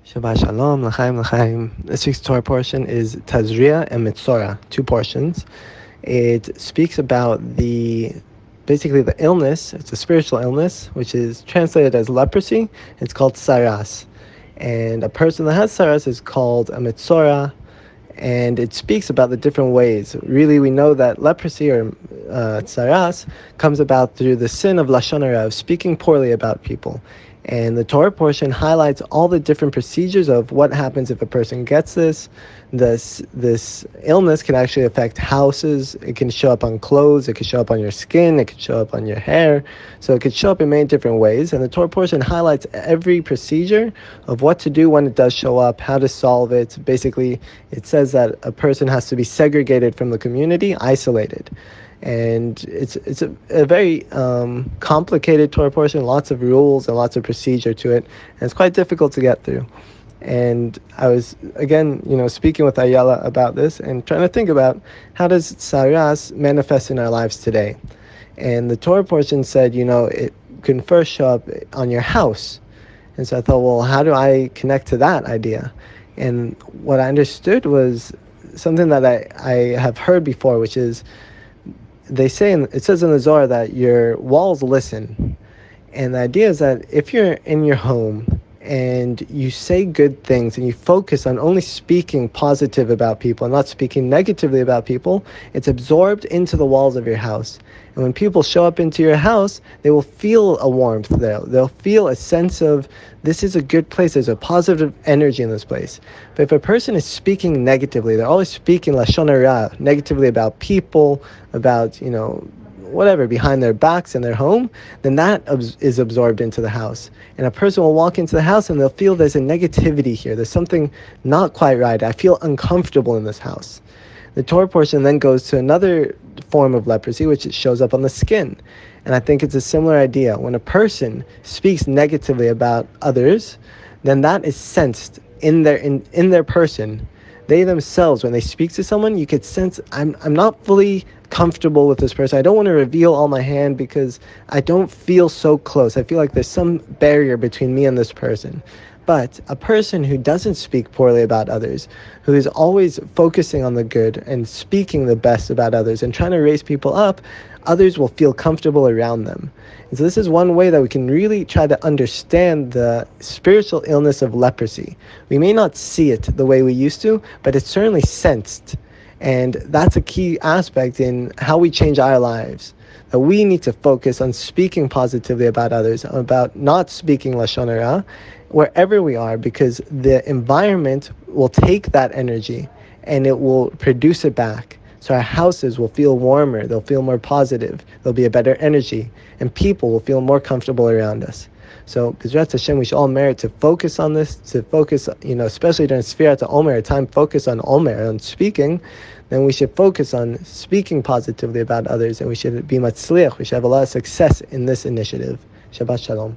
Shabbat Shalom, L'chaim, L'chaim. This week's Torah portion is Tazria and Metzora, two portions. It speaks about basically the illness. It's a spiritual illness, which is translated as leprosy. It's called Saras. And a person that has Saras is called a Metzora, and it speaks about the different ways. Really, we know that leprosy or Saras comes about through the sin of Lashon Hara, of speaking poorly about people. And the Torah portion highlights all the different procedures of what happens if a person gets this. This illness can actually affect houses. It can show up on clothes. It can show up on your skin. It can show up on your hair. So it could show up in many different ways. And the Torah portion highlights every procedure of what to do when it does show up, how to solve it. Basically, it says that a person has to be segregated from the community, isolated. And it's a very complicated Torah portion, lots of rules and lots of procedure to it, and it's quite difficult to get through. And I was, again, speaking with Ayala about this and trying to think about how does Saras manifest in our lives today. And the Torah portion said, it can first show up on your house. And so I thought, well, how do I connect to that idea? And what I understood was something that I have heard before, which is, it says in the Zohar that your walls listen. And the idea is that if you're in your home and you say good things and you focus on only speaking positive about people and not speaking negatively about people, it's absorbed into the walls of your house. And when people show up into your house, they will feel a warmth there. They'll feel a sense of, this is a good place. There's a positive energy in this place. But if a person is speaking negatively, they're always speaking Lashon Hara, negatively about people, about, whatever, behind their backs in their home, then that is absorbed into the house. And a person will walk into the house and they'll feel there's a negativity here. There's something not quite right. I feel uncomfortable in this house. The Torah portion then goes to another form of leprosy, which shows up on the skin. And I think it's a similar idea. When a person speaks negatively about others, then that is sensed in their person. They themselves, when they speak to someone, you could sense, I'm not fully comfortable with this person. I don't want to reveal all my hand because I don't feel so close. I feel like there's some barrier between me and this person. But a person who doesn't speak poorly about others, who is always focusing on the good and speaking the best about others and trying to raise people up, others will feel comfortable around them. And so this is one way that we can really try to understand the spiritual illness of leprosy. We may not see it the way we used to, but it's certainly sensed. And that's a key aspect in how we change our lives. That we need to focus on speaking positively about others, about not speaking Lashon Hara, wherever we are, because the environment will take that energy and it will produce it back. So our houses will feel warmer, they'll feel more positive, there'll be a better energy, and people will feel more comfortable around us. So, B'ezras Hashem, we should all merit to focus on this, to focus, especially during Sfirat Omer, a time focus on Omer, on speaking, then we should focus on speaking positively about others, and we should be matzliach, we should have a lot of success in this initiative. Shabbat Shalom.